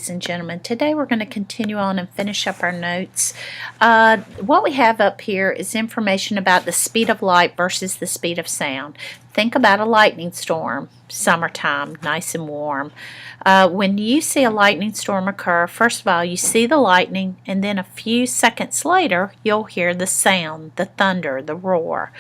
ladies and gentlemen. Today we're going to continue on and finish up our notes. What we have up here is information about the speed of light versus the speed of sound. Think about a lightning storm, summertime, nice and warm. When you see a lightning storm occur, first of all, you see the lightning, and then a few seconds later, you'll hear the sound, the thunder, the roar.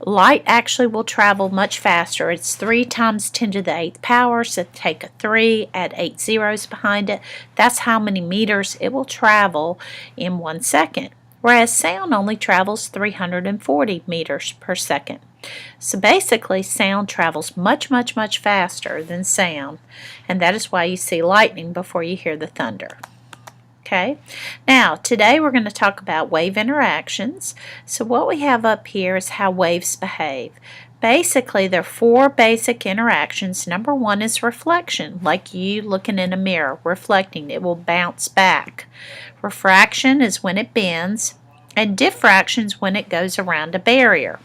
Light actually will travel much faster. It's 3 times 10 to the 8th power, so take a 3, add 8 zeros behind it. That's how many meters it will travel in 1 second, whereas sound only travels 340 meters per second. So basically, sound travels much faster than sound, and that is why you see lightning before you hear the thunder. Okay, now today we're going to talk about wave interactions. So what we have up here is how waves behave. Basically, there are 4 basic interactions. Number 1 is reflection, like you looking in a mirror, reflecting. It will bounce back. Refraction is when it bends, and diffraction is when it goes around a barrier.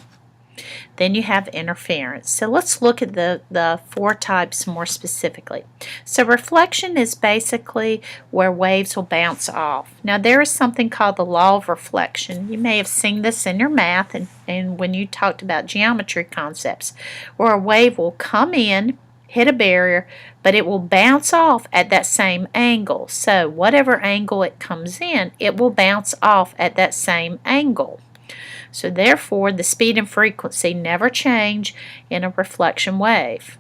Then you have interference. So let's look at the 4 types more specifically. So reflection is basically where waves will bounce off. Now there is something called the law of reflection. You may have seen this in your math and when you talked about geometry concepts, where a wave will come in, hit a barrier, but it will bounce off at that same angle. So whatever angle it comes in, it will bounce off at that same angle. So therefore, the speed and frequency never change in a reflection wave.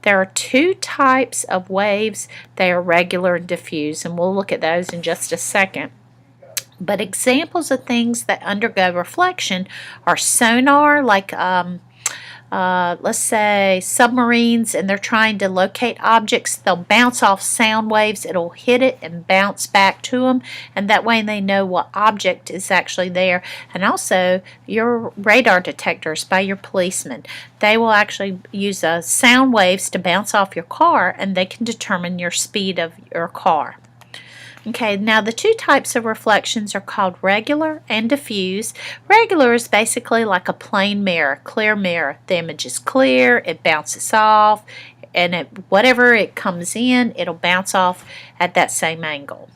There are 2 types of waves. They are regular and diffuse, and we'll look at those in just a second. But examples of things that undergo reflection are sonar, like let's say submarines, and they're trying to locate objects. They'll bounce off sound waves. It'll hit it and bounce back to them, and that way they know what object is actually there. And also your radar detectors by your policemen, they will actually use sound waves to bounce off your car, and they can determine your speed of your car. Okay, now the 2 types of reflections are called regular and diffuse. Regular is basically like a plain mirror, clear mirror. The image is clear, it bounces off, and whatever it comes in, it'll bounce off at that same angle.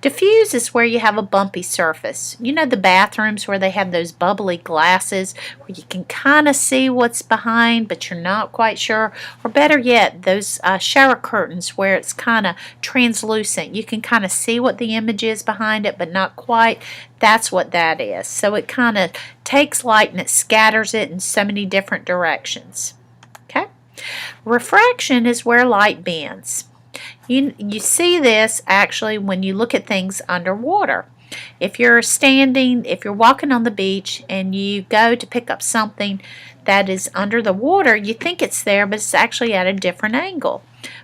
Diffuse is where you have a bumpy surface. You know the bathrooms where they have those bubbly glasses where you can kind of see what's behind but you're not quite sure? Or better yet, those shower curtains where it's kind of translucent. You can kind of see what the image is behind it but not quite. That's what that is. So it kind of takes light and it scatters it in so many different directions. Okay? Refraction is where light bends. You see this actually when you look at things underwater. If you're walking on the beach and you go to pick up something that is under the water, you think it's there, but it's actually at a different angle.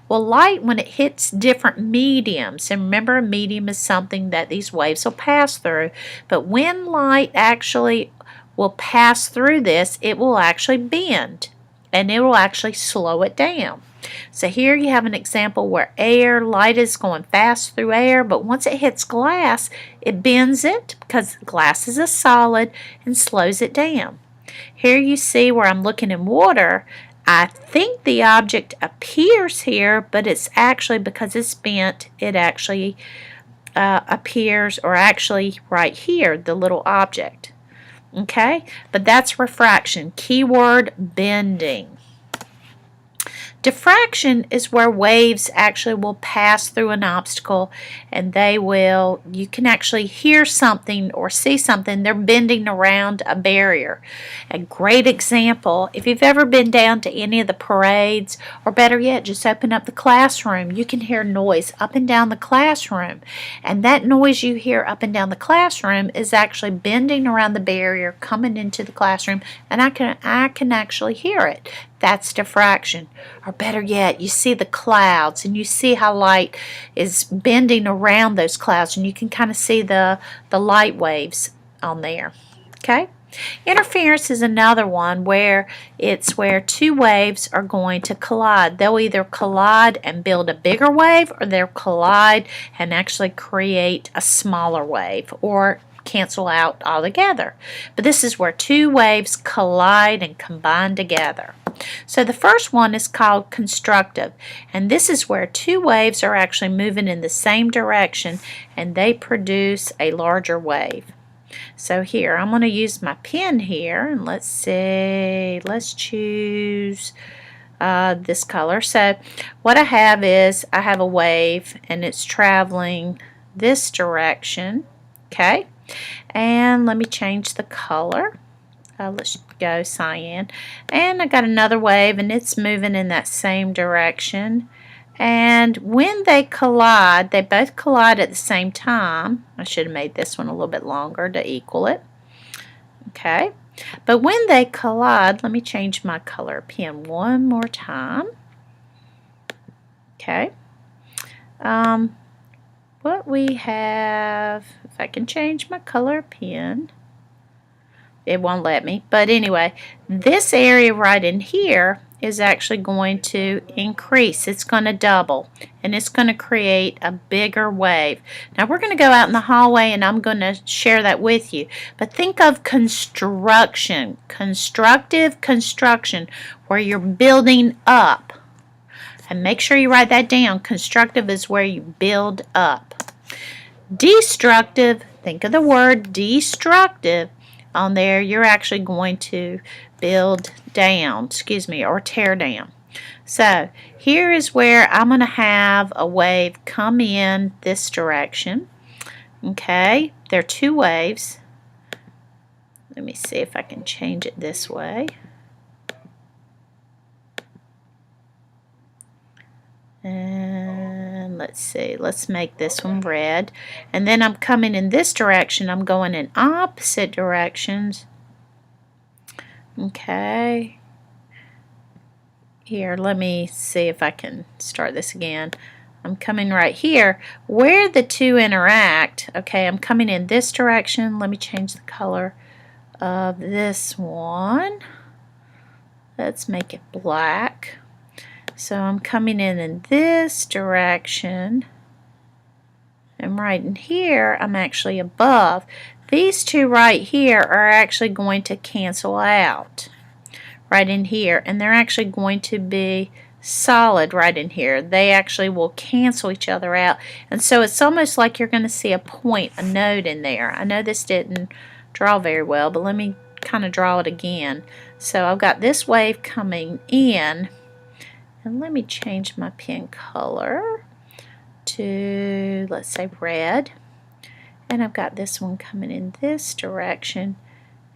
Well, light, when it hits different mediums, and remember, a medium is something that these waves will pass through, but when light actually will pass through this, it will actually bend, and it will actually slow it down. So here you have an example where light is going fast through air, but once it hits glass, it bends it because glass is a solid and slows it down. Here you see where I'm looking in water. I think the object appears here, but it's actually, because it's bent, it actually appears, or actually right here, the little object. Okay, but that's refraction. Keyword bending. Diffraction is where waves actually will pass through an obstacle, and you can actually hear something or see something. They're bending around a barrier. A great example, if you've ever been down to any of the parades, or better yet, just open up the classroom, you can hear noise up and down the classroom. And that noise you hear up and down the classroom is actually bending around the barrier, coming into the classroom, and I can actually hear it. That's diffraction. Or better yet, you see the clouds and you see how light is bending around those clouds, and you can kind of see the light waves on there. Okay? Interference is another one where 2 waves are going to collide. They'll either collide and build a bigger wave, or they'll collide and actually create a smaller wave, or cancel out altogether. But this is where 2 waves collide and combine together. So the first one is called constructive, and this is where two waves are actually moving in the same direction and they produce a larger wave. So here, I'm going to use my pen here, and let's choose this color. So what I have is I have a wave and it's traveling this direction, okay? And let me change the color. Let's go cyan. And I got another wave and it's moving in that same direction. And when they collide, they both collide at the same time. I should have made this one a little bit longer to equal it. Okay. But when they collide, let me change my color pen one more time. Okay. What we have, if I can change my color pen, it won't let me. But anyway, this area right in here is actually going to increase. It's going to double, and it's going to create a bigger wave. Now we're going to go out in the hallway and I'm going to share that with you. But think of construction, constructive construction, where you're building up. And make sure you write that down. Constructive is where you build up. Destructive, think of the word destructive. On there, you're actually going to build down, or tear down. So here is where I'm going to have a wave come in this direction. Okay, there are two waves. Let me see if I can change it this way. And let's see, let's make this one red. And then I'm coming in this direction. I'm going in opposite directions. Okay. Here, let me see if I can start this again. I'm coming right here where the two interact. Okay, I'm coming in this direction. Let me change the color of this one. Let's make it black. So I'm coming in this direction, and right in here I'm actually above. These two right here are actually going to cancel out right in here, and they're actually going to be solid right in here. They actually will cancel each other out, and so it's almost like you're going to see a point, a node in there. I know this didn't draw very well, but let me kind of draw it again. So I've got this wave coming in. And let me change my pen color to, let's say, red. And I've got this one coming in this direction.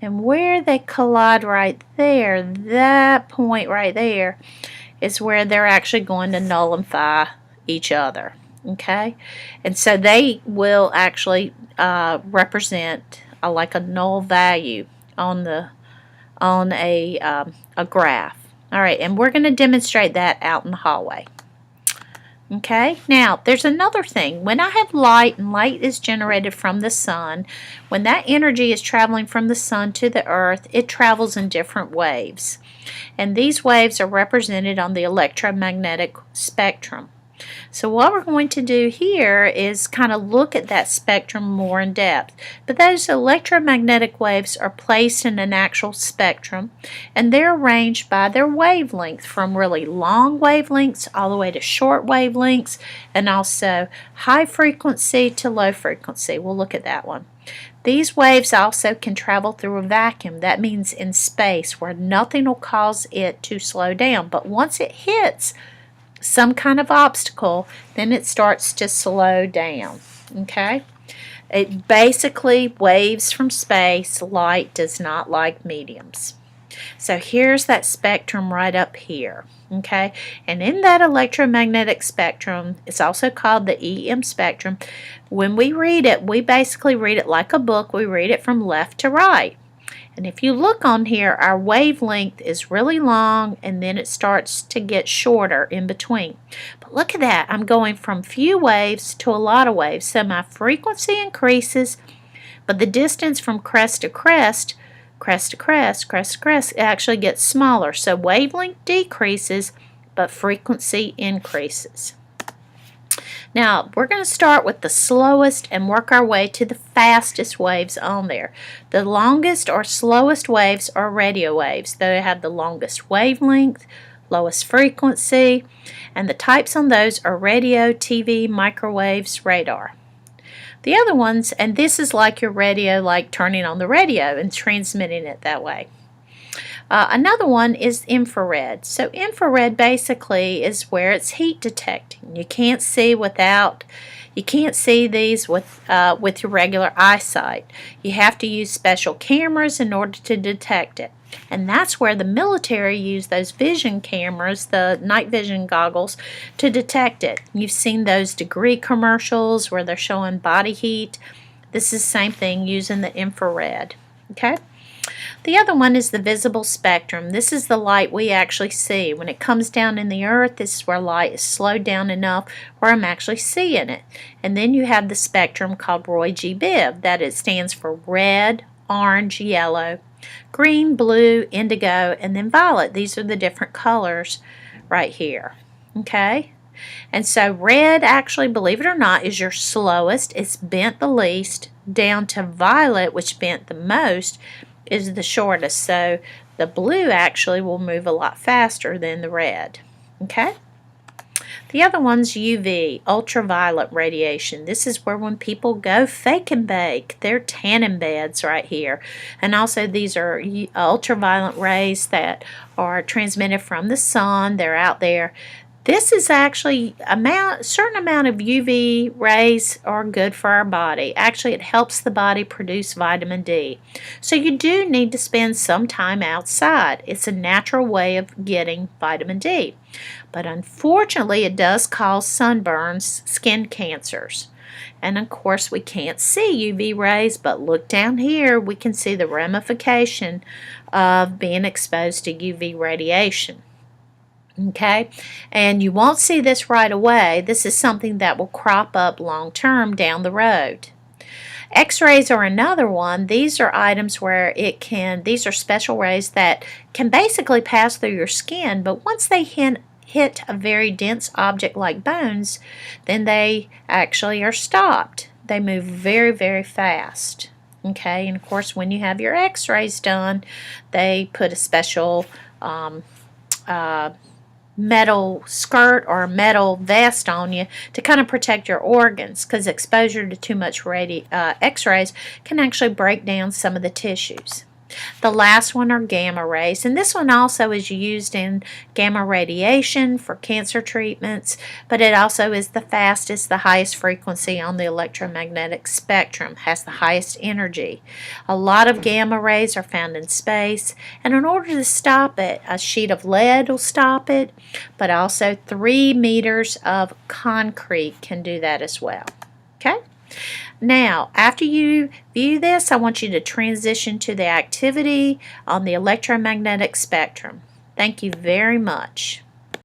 And where they collide right there, that point right there, is where they're actually going to nullify each other. Okay? And so they will actually represent like a null value on a graph. All right, and we're going to demonstrate that out in the hallway. Okay, now there's another thing. When I have light, and light is generated from the sun, when that energy is traveling from the sun to the earth, it travels in different waves. And these waves are represented on the electromagnetic spectrum. So what we're going to do here is kind of look at that spectrum more in depth. But those electromagnetic waves are placed in an actual spectrum, and they're arranged by their wavelength, from really long wavelengths all the way to short wavelengths, and also high frequency to low frequency. We'll look at that one. These waves also can travel through a vacuum. That means in space, where nothing will cause it to slow down. But once it hits some kind of obstacle, then it starts to slow down. Okay? It basically, waves from space, light does not like mediums. So here's that spectrum right up here. Okay? And in that electromagnetic spectrum, it's also called the EM spectrum. When we read it, we basically read it like a book. We read it from left to right. And if you look on here, our wavelength is really long, and then it starts to get shorter in between. But look at that. I'm going from few waves to a lot of waves. So my frequency increases, but the distance from crest to crest, crest to crest, crest to crest, it actually gets smaller. So wavelength decreases, but frequency increases. Now, we're going to start with the slowest and work our way to the fastest waves on there. The longest or slowest waves are radio waves. They have the longest wavelength, lowest frequency, and the types on those are radio, TV, microwaves, radar. The other ones, and this is like your radio, like turning on the radio and transmitting it that way. Another one is infrared. So infrared basically is where it's heat detecting. You can't see these with your regular eyesight. You have to use special cameras in order to detect it. And that's where the military use those vision cameras, the night vision goggles, to detect it. You've seen those degree commercials where they're showing body heat. This is the same thing using the infrared. Okay? The other one is the visible spectrum. This is the light we actually see. When it comes down in the earth, this is where light is slowed down enough where I'm actually seeing it. And then you have the spectrum called Roy G. Biv. That it stands for red, orange, yellow, green, blue, indigo, and then violet. These are the different colors right here. Okay? And so red, actually, believe it or not, is your slowest. It's bent the least, down to violet, which bent the most, is the shortest. So the blue actually will move a lot faster than the red. Okay? The other one's UV, ultraviolet radiation. This is where when people go fake and bake, they're tanning beds right here. And also these are ultraviolet rays that are transmitted from the sun. They're out there. This is actually a certain amount of UV rays are good for our body. Actually, it helps the body produce vitamin D. So you do need to spend some time outside. It's a natural way of getting vitamin D. But unfortunately, it does cause sunburns, skin cancers. And of course, we can't see UV rays, but look down here, we can see the ramification of being exposed to UV radiation. Okay, and you won't see this right away. This is something that will crop up long term down the road. X-rays are another one. These are items where these are special rays that can basically pass through your skin, but once they hit a very dense object like bones, then they actually are stopped. They move very, very fast. Okay, and of course when you have your X-rays done, they put a special metal skirt or a metal vest on you to kind of protect your organs, because exposure to too much X-rays can actually break down some of the tissues. The last one are gamma rays, and this one also is used in gamma radiation for cancer treatments, but it also is the fastest, the highest frequency on the electromagnetic spectrum, has the highest energy. A lot of gamma rays are found in space, and in order to stop it, a sheet of lead will stop it, but also 3 meters of concrete can do that as well. Okay? Now, after you view this, I want you to transition to the activity on the electromagnetic spectrum. Thank you very much.